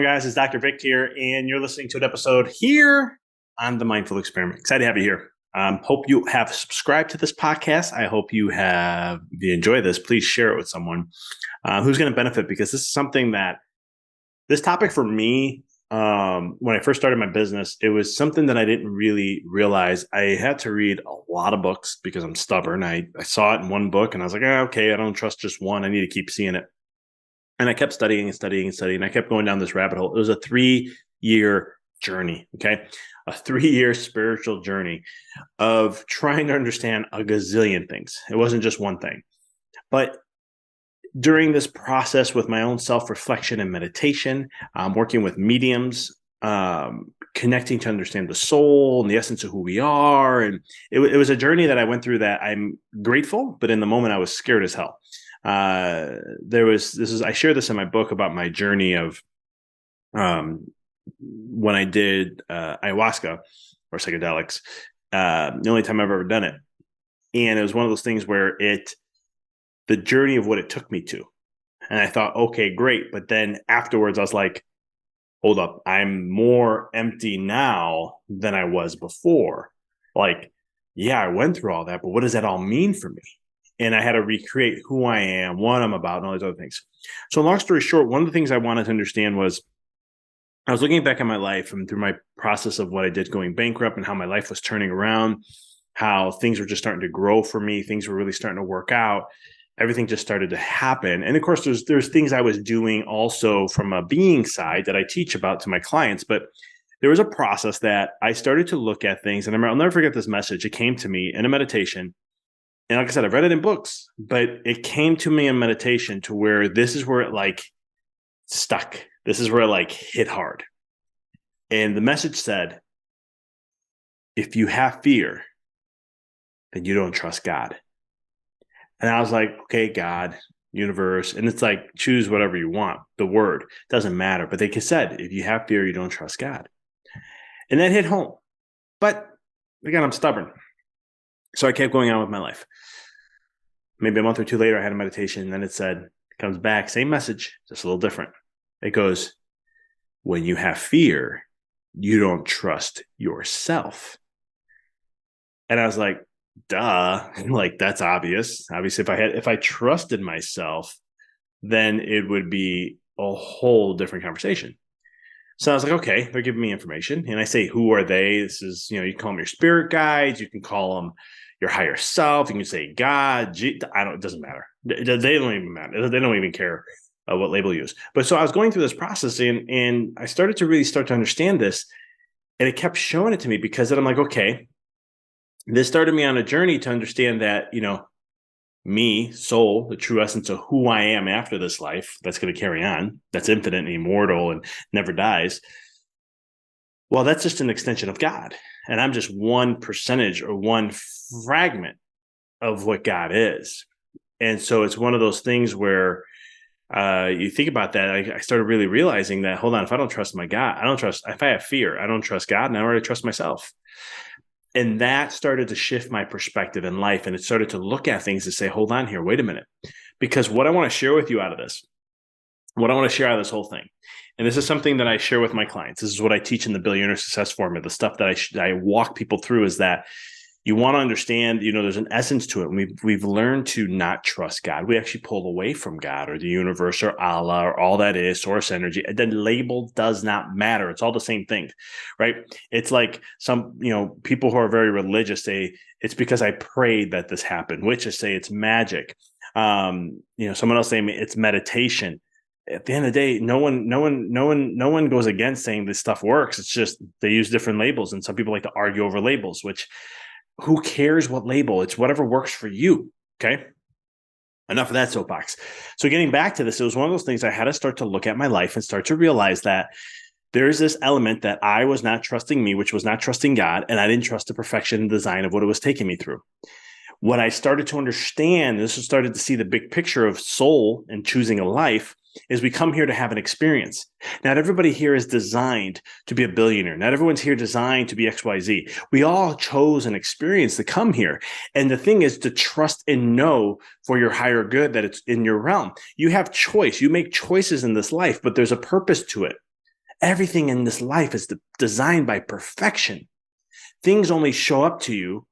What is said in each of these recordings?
guys? It's Dr. Vic here, and you're listening to an episode here on the Mindful Experiment. Excited to have you here. Hope you have subscribed to this podcast. I hope if you enjoy this, please share it with someone who's going to benefit, because this is something that this topic for me, when I first started my business, it was something that I didn't really realize. I had to read a lot of books because I'm stubborn. I saw it in one book and I was like, okay, I don't trust just one. I need to keep seeing it. And I kept studying and studying and studying. I kept going down this rabbit hole. It was a 3-year journey, okay? A 3-year spiritual journey of trying to understand a gazillion things. It wasn't just one thing. But during this process with my own self-reflection and meditation, working with mediums, connecting to understand the soul and the essence of who we are. And it was a journey that I went through that I'm grateful, but in the moment I was scared as hell. I share this in my book about my journey of when I did ayahuasca or psychedelics, the only time I've ever done it. And it was one of those things where the journey of what it took me to. And I thought, okay, great. But then afterwards I was like, hold up, I'm more empty now than I was before. Like, yeah, I went through all that, but what does that all mean for me? And I had to recreate who I am, what I'm about, and all these other things. So long story short, one of the things I wanted to understand was I was looking back at my life and through my process of what I did going bankrupt and how my life was turning around, how things were just starting to grow for me. Things were really starting to work out. Everything just started to happen. And of course, there's things I was doing also from a being side that I teach about to my clients. But there was a process that I started to look at things. And I'll never forget this message. It came to me in a meditation. And like I said, I've read it in books, but it came to me in meditation to where this is where it like stuck. This is where it like hit hard. And the message said, if you have fear, then you don't trust God. And I was like, okay, God, universe. And it's like, choose whatever you want. The word doesn't matter. But they said, if you have fear, you don't trust God. And that hit home. But again, I'm stubborn. So I kept going on with my life. Maybe a month or two later, I had a meditation, and then it comes back, same message, just a little different. It goes, when you have fear, you don't trust yourself. And I was like, duh, like that's obvious. Obviously, if I trusted myself, then it would be a whole different conversation. So I was like, okay, they're giving me information. And I say, who are they? This is, you can call them your spirit guides. You can call them your higher self. You can say God. It doesn't matter. They don't even matter. They don't even care what label you use. But so I was going through this process and I started to understand this. And it kept showing it to me because then I'm like, okay, this started me on a journey to understand that, me, soul, the true essence of who I am after this life that's going to carry on, that's infinite and immortal and never dies. Well, that's just an extension of God. And I'm just one percentage or one fragment of what God is. And so it's one of those things where you think about that. I started really realizing that, hold on, if I don't trust my God, if I have fear, I don't trust God, and I already trust myself. And that started to shift my perspective in life. And it started to look at things and say, hold on here, wait a minute. Because what I want to share with you out of this, what I want to share out of this whole thing, and this is something that I share with my clients. This is what I teach in the Billionaire Success Formula. The stuff that I walk people through is that you want to understand, there's an essence to it. And we've learned to not trust God. We actually pull away from God or the universe or Allah or all that is, source energy. The label does not matter. It's all the same thing, right? It's like some, people who are very religious say, it's because I prayed that this happened. Witches say it's magic. Someone else saying it's meditation. At the end of the day, no one goes against saying this stuff works. It's just they use different labels. And some people like to argue over labels, which who cares what label? It's whatever works for you. Okay. Enough of that soapbox. So getting back to this, it was one of those things I had to start to look at my life and start to realize that there's this element that I was not trusting me, which was not trusting God. And I didn't trust the perfection and design of what it was taking me through. When I started to understand, started to see the big picture of soul and choosing a life, is we come here to have an experience. Not everybody here is designed to be a billionaire. Not everyone's here designed to be XYZ. We all chose an experience to come here. And the thing is to trust and know for your higher good that it's in your realm. You have choice. You make choices in this life, but there's a purpose to it. Everything in this life is designed by perfection. Things only show up to you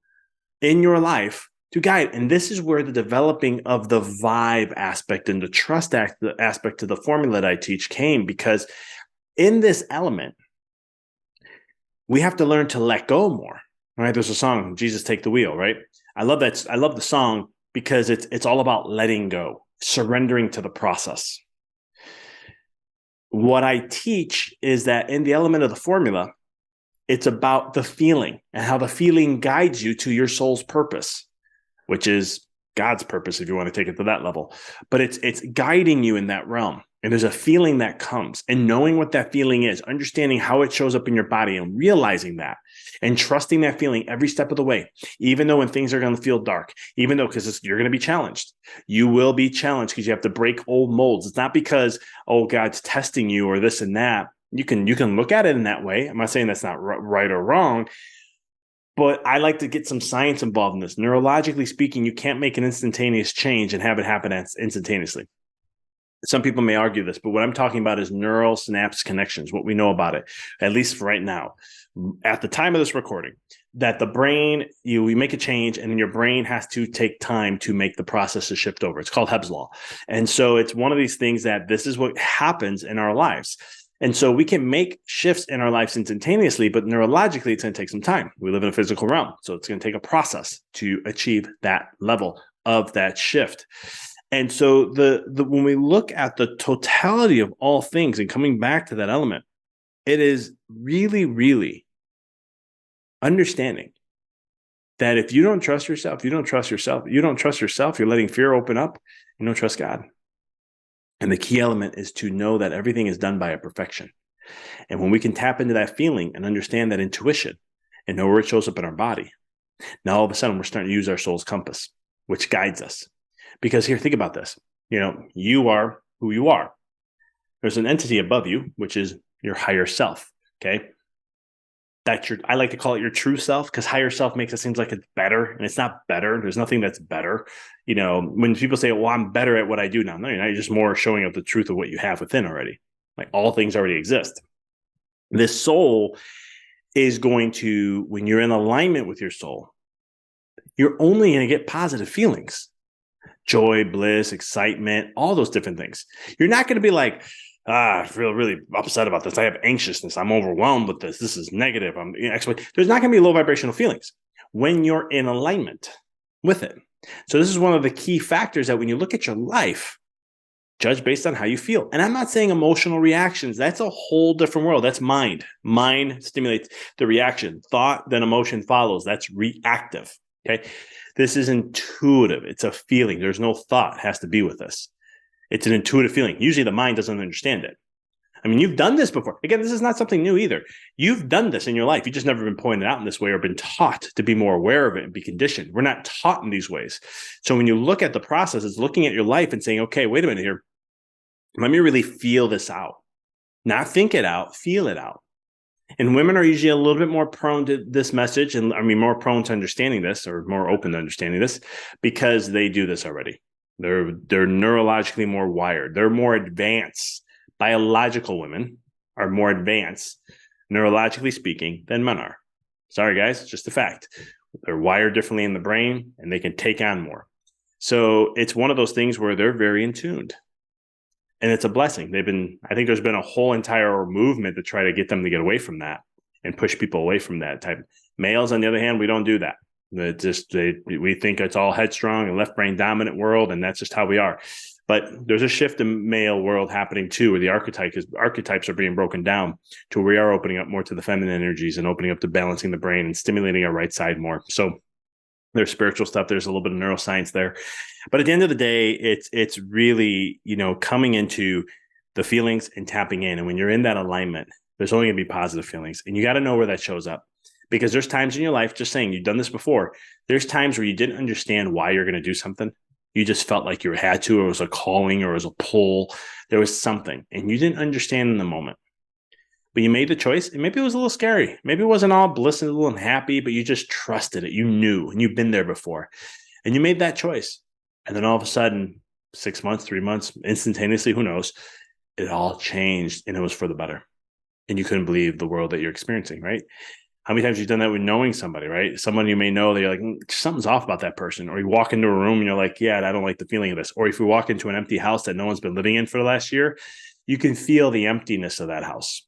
in your life to guide. And this is where the developing of the vibe aspect and the trust aspect to the formula that I teach came, because in this element, we have to learn to let go more. Right? There's a song, Jesus Take the Wheel, right? I love that. I love the song because it's all about letting go, surrendering to the process. What I teach is that in the element of the formula, it's about the feeling and how the feeling guides you to your soul's purpose, which is God's purpose, if you want to take it to that level. But it's guiding you in that realm. And there's a feeling that comes, and knowing what that feeling is, understanding how it shows up in your body and realizing that and trusting that feeling every step of the way, even though when things are going to feel dark, even though because you're going to be challenged. You will be challenged because you have to break old molds. It's not because, oh, God's testing you or this and that. You can look at it in that way. I'm not saying that's not right or wrong, but I like to get some science involved in this. Neurologically speaking, you can't make an instantaneous change and have it happen instantaneously. Some people may argue this, but what I'm talking about is neural synapse connections, what we know about it, at least for right now. At the time of this recording, that the brain, we make a change and then your brain has to take time to make the process to shift over. It's called Hebb's Law. And so it's one of these things that this is what happens in our lives. And so we can make shifts in our lives instantaneously, but neurologically, it's going to take some time. We live in a physical realm. So it's going to take a process to achieve that level of that shift. And so when we look at the totality of all things and coming back to that element, it is really, really understanding that if you don't trust yourself, you're letting fear open up, you don't trust God. And the key element is to know that everything is done by a perfection. And when we can tap into that feeling and understand that intuition and know where it shows up in our body, now all of a sudden we're starting to use our soul's compass, which guides us. Because here, think about this. You are who you are. There's an entity above you, which is your higher self. Okay. I like to call it your true self, because higher self makes it seem like it's better, and it's not better. There's nothing that's better. When people say, well, I'm better at what I do now. No, you're not. You're just more showing up the truth of what you have within already. Like all things already exist. This soul is going to, when you're in alignment with your soul, you're only going to get positive feelings. Joy, bliss, excitement, all those different things. You're not going to be like, I feel really upset about this. I have anxiousness. I'm overwhelmed with this. This is negative. There's not going to be low vibrational feelings when you're in alignment with it. So this is one of the key factors that when you look at your life, judge based on how you feel. And I'm not saying emotional reactions. That's a whole different world. That's mind. Mind stimulates the reaction. Thought, then emotion follows. That's reactive. Okay. This is intuitive. It's a feeling. There's no thought has to be with this. It's an intuitive feeling. Usually the mind doesn't understand it. I mean, you've done this before. Again, this is not something new either. You've done this in your life. You've just never been pointed out in this way or been taught to be more aware of it and be conditioned. We're not taught in these ways. So when you look at the process, it's looking at your life and saying, okay, wait a minute here. Let me really feel this out. Not think it out, feel it out. And women are usually a little bit more prone to this message, and more prone to understanding this, or more open to understanding this, because they do this already. They're neurologically more wired. They're more advanced. Biological women are more advanced, neurologically speaking, than men are. Sorry, guys, it's just a fact. They're wired differently in the brain, and they can take on more. So it's one of those things where they're very in tuned. And it's a blessing. I think there's been a whole entire movement to try to get them to get away from that and push people away from that type. Males, on the other hand, we don't do that. We think it's all headstrong and left brain dominant world, and that's just how we are. But there's a shift in male world happening too, where the archetypes are being broken down to where we are opening up more to the feminine energies and opening up to balancing the brain and stimulating our right side more. So there's spiritual stuff. There's a little bit of neuroscience there. But at the end of the day, it's really, coming into the feelings and tapping in. And when you're in that alignment, there's only going to be positive feelings. And you got to know where that shows up. Because there's times in your life, just saying, you've done this before, there's times where you didn't understand why you're going to do something. You just felt like you had to, or it was a calling, or it was a pull. There was something, and you didn't understand in the moment. But you made the choice, and maybe it was a little scary. Maybe it wasn't all blissful and happy, but you just trusted it. You knew, and you've been there before. And you made that choice. And then all of a sudden, 6 months, 3 months, instantaneously, who knows, it all changed, and it was for the better. and you couldn't believe the world that you're experiencing, right? How many times you've done that with knowing somebody, right? Someone you may know that you're like, something's off about that person. Or you walk into a room and you're like, yeah, I don't like the feeling of this. Or if you walk into an empty house that no one's been living in for the last year, you can feel the emptiness of that house.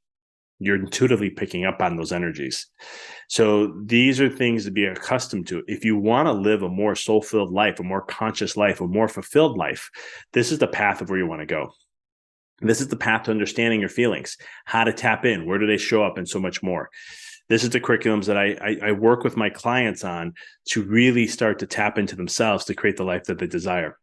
You're intuitively picking up on those energies. So these are things to be accustomed to. If you want to live a more soul-filled life, a more conscious life, a more fulfilled life, this is the path of where you want to go. This is the path to understanding your feelings, how to tap in, where do they show up, and so much more. This is the curriculums that I work with my clients on to really start to tap into themselves to create the life that they desire.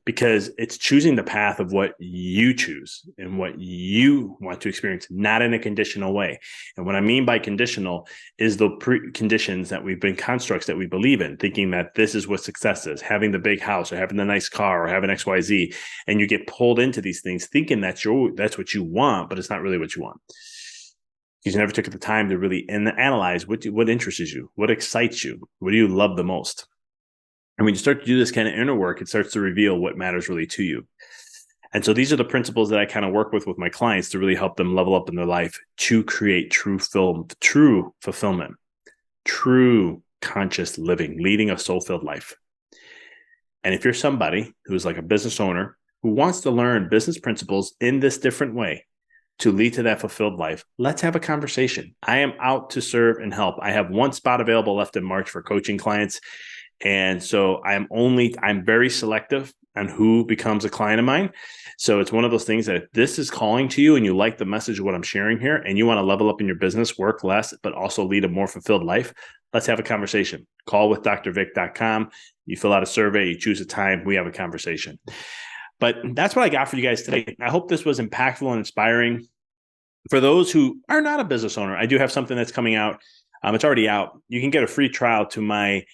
Because it's choosing the path of what you choose and what you want to experience, not in a conditional way. And what I mean by conditional is the conditions that we've been constructs that we believe in, thinking that this is what success is, having the big house or having the nice car or having XYZ. And you get pulled into these things thinking that's what you want, but it's not really what you want. Because you never took the time to really analyze what interests you, what excites you, what do you love the most. And when you start to do this kind of inner work, it starts to reveal what matters really to you. And so these are the principles that I kind of work with my clients to really help them level up in their life to create true fulfillment, true conscious living, leading a soul-filled life. And if you're somebody who's like a business owner who wants to learn business principles in this different way to lead to that fulfilled life, let's have a conversation. I am out to serve and help. I have one spot available left in March for coaching clients. And so I'm very selective on who becomes a client of mine. So it's one of those things that if this is calling to you and you like the message of what I'm sharing here and you want to level up in your business, work less, but also lead a more fulfilled life, let's have a conversation. Call with drvic.com. You fill out a survey, you choose a time, we have a conversation. But that's what I got for you guys today. I hope this was impactful and inspiring. For those who are not a business owner, I do have something that's coming out. It's already out. You can get a free trial to my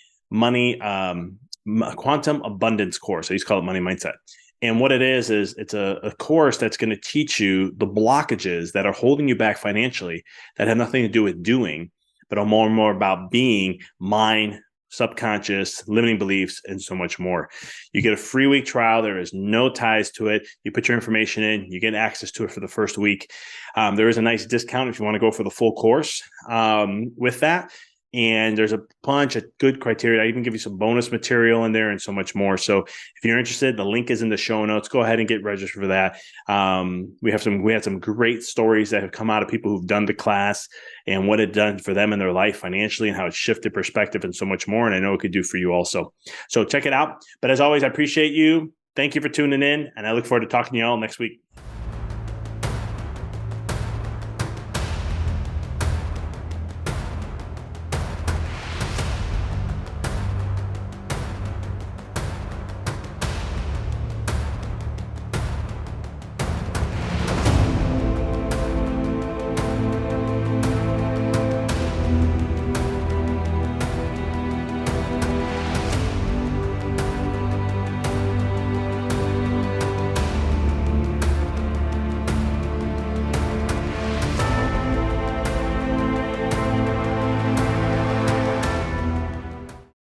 quantum abundance course. I used to call it Money Mindset. And what it is it's a course that's going to teach you the blockages that are holding you back financially that have nothing to do with doing, but are more and more about being, mind, subconscious, limiting beliefs, and so much more. You get a free week trial. There is no ties to it. You put your information in, you get access to it for the first week. There is a nice discount if you want to go for the full course with that. And there's a bunch of good criteria. I even give you some bonus material in there and so much more. So if you're interested, the link is in the show notes. Go ahead and get registered for that. We had some great stories that have come out of people who've done the class and what it done for them in their life financially and how it shifted perspective and so much more. And I know it could do for you also. So check it out. But as always, I appreciate you. Thank you for tuning in. And I look forward to talking to you all next week.